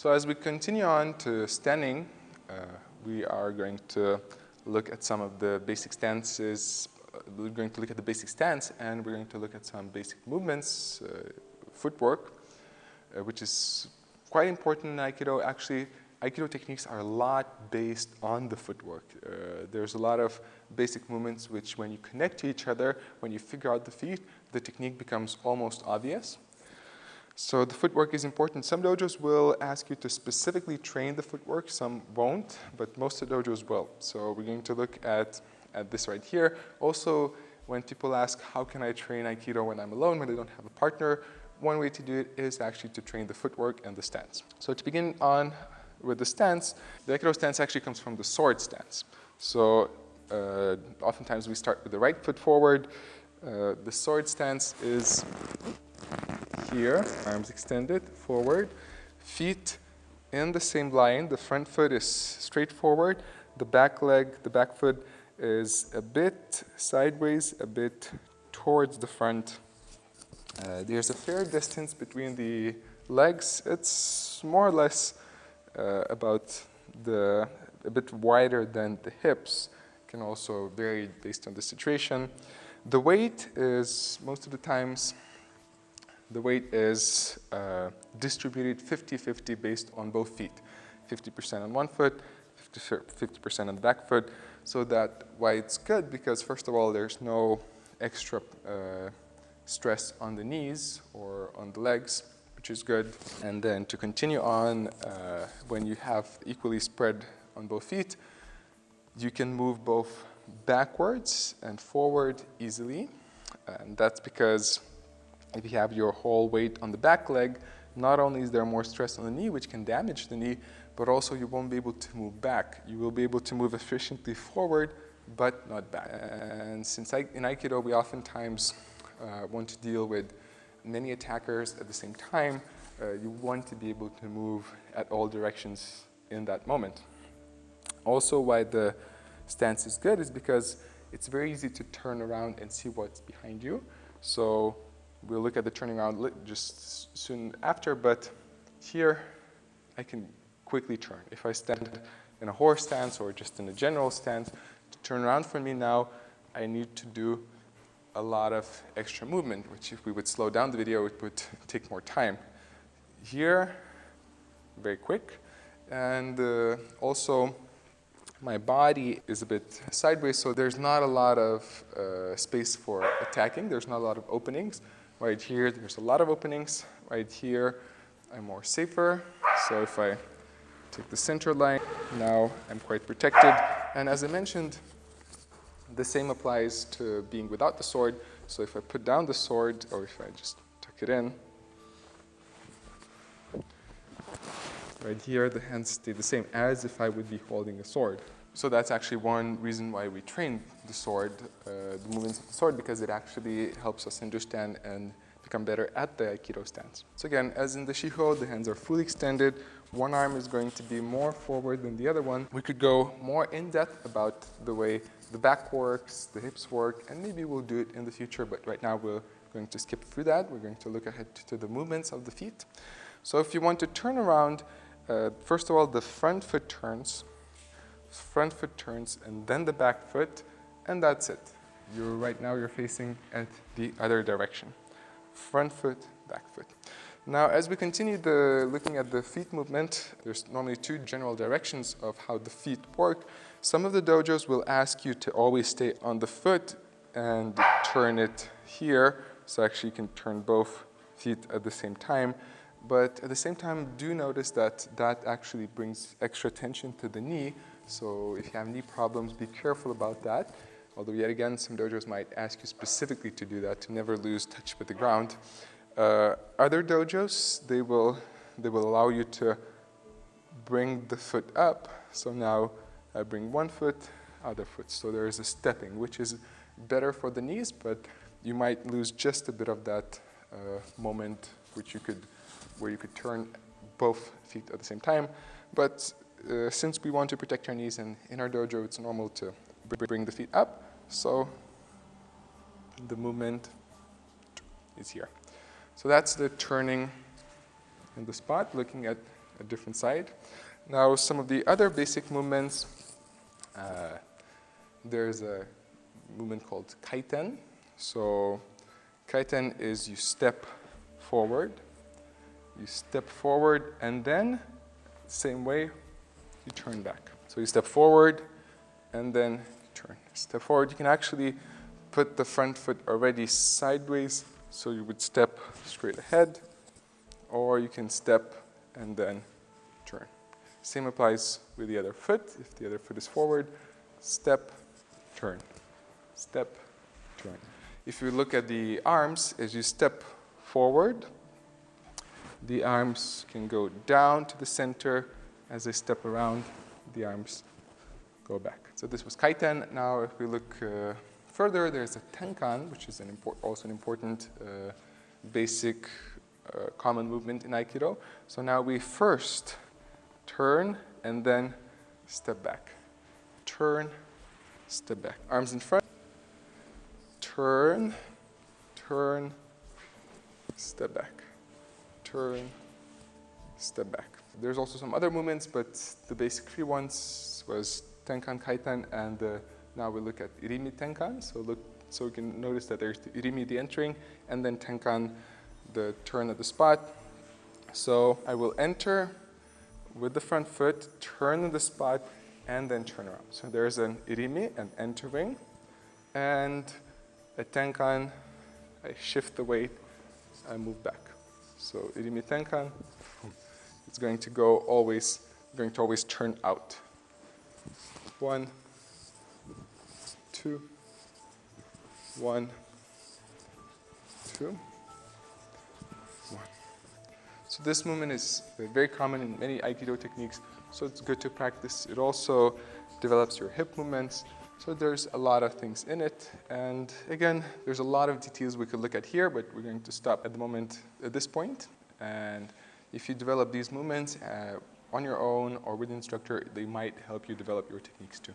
So as we continue on to standing, we are going to look at some of the basic stances. We're going to look at the basic stance, and we're going to look at some basic movements, footwork, which is quite important in Aikido. Actually, Aikido techniques are a lot based on the footwork. There's a lot of basic movements which, when you connect to each other, when you figure out the feet, the technique becomes almost obvious. So the footwork is important. Some dojos will ask you to specifically train the footwork, some won't, but most of the dojos will. So we're going to look at this right here. Also, when people ask, how can I train Aikido when I'm alone, when I don't have a partner, one way to do it is actually to train the footwork and the stance. So to begin on with the stance, the Aikido stance actually comes from the sword stance. So oftentimes we start with the right foot forward. The sword stance is here, arms extended forward, feet in the same line. The front foot is straight forward. The back leg, the back foot is a bit sideways, a bit towards the front. There's a fair distance between the legs. It's more or less about a bit wider than the hips. It can also vary based on the situation. The weight is, most of the times, the weight is distributed 50-50 based on both feet. 50% on one foot, 50% on the back foot. So that why it's good, because first of all, there's no extra stress on the knees or on the legs, which is good. And then to continue on, when you have equally spread on both feet, you can move both backwards and forward easily. And that's because if you have your whole weight on the back leg, not only is there more stress on the knee, which can damage the knee, but also you won't be able to move back. You will be able to move efficiently forward, but not back. And since in Aikido, we oftentimes want to deal with many attackers at the same time, you want to be able to move at all directions in that moment. Also, why the stance is good is because it's very easy to turn around and see what's behind you. So we'll look at the turning around just soon after, but here I can quickly turn. If I stand in a horse stance or just in a general stance, to turn around for me now, I need to do a lot of extra movement, which if we would slow down the video, it would take more time. Here, very quick, and also my body is a bit sideways, so there's not a lot of space for attacking. There's not a lot of openings. Right here, there's a lot of openings. Right here, I'm more safer. So if I take the center line, now I'm quite protected. And as I mentioned, the same applies to being without the sword. So if I put down the sword, or if I just tuck it in, right here, the hands stay the same as if I would be holding a sword. So that's actually one reason why we train the sword, the movements of the sword, because it actually helps us understand and become better at the Aikido stance. So again, as in the Shiho, the hands are fully extended. One arm is going to be more forward than the other one. We could go more in depth about the way the back works, the hips work, and maybe we'll do it in the future, but right now we're going to skip through that. We're going to look ahead to the movements of the feet. So if you want to turn around, first of all, the front foot turns, and then the back foot, and that's it. Right now you're facing at the other direction. Front foot, back foot. Now, as we continue looking at the feet movement, there's normally two general directions of how the feet work. Some of the dojos will ask you to always stay on the foot and turn it here, so actually you can turn both feet at the same time. But at the same time, do notice that that actually brings extra tension to the knee. So if you have knee problems, be careful about that. Although yet again, some dojos might ask you specifically to do that, to never lose touch with the ground. Other dojos, they will allow you to bring the foot up. So now I bring one foot, other foot. So there is a stepping, which is better for the knees, but you might lose just a bit of that moment, where you could turn both feet at the same time. But since we want to protect our knees, and in our dojo it's normal to bring the feet up, so the movement is here. So that's the turning in the spot, looking at a different side. Now, some of the other basic movements, there's a movement called kaiten. So kaiten is you step forward, and then same way, you turn back. So you step forward, and then turn. Step forward. You can actually put the front foot already sideways, so you would step straight ahead, or you can step and then turn. Same applies with the other foot. If the other foot is forward, step, turn, step, turn. If you look at the arms, as you step forward, the arms can go down to the center. As they step around, the arms go back. So this was kaiten. Now, if we look further, there's a tenkan, which is also an important basic common movement in Aikido. So now we first turn and then step back. Turn, step back. Arms in front. Turn, turn, step back. Turn, step back. There's also some other movements, but the basic three ones was tenkan, kaiten, and now we look at irimi tenkan. So we can notice that there's the irimi, the entering, and then tenkan, the turn at the spot. So I will enter with the front foot, turn on the spot, and then turn around. So there's an irimi, an entering, and a tenkan, I shift the weight, I move back. So irimi tenkan, it's going to always turn out. 1, 2, 1, 2, 1. So this movement is very common in many Aikido techniques, so it's good to practice. It also develops your hip movements, so there's a lot of things in it. And again, there's a lot of details we could look at here, but we're going to stop at the moment at this point. And if you develop these movements on your own or with an instructor, they might help you develop your techniques too.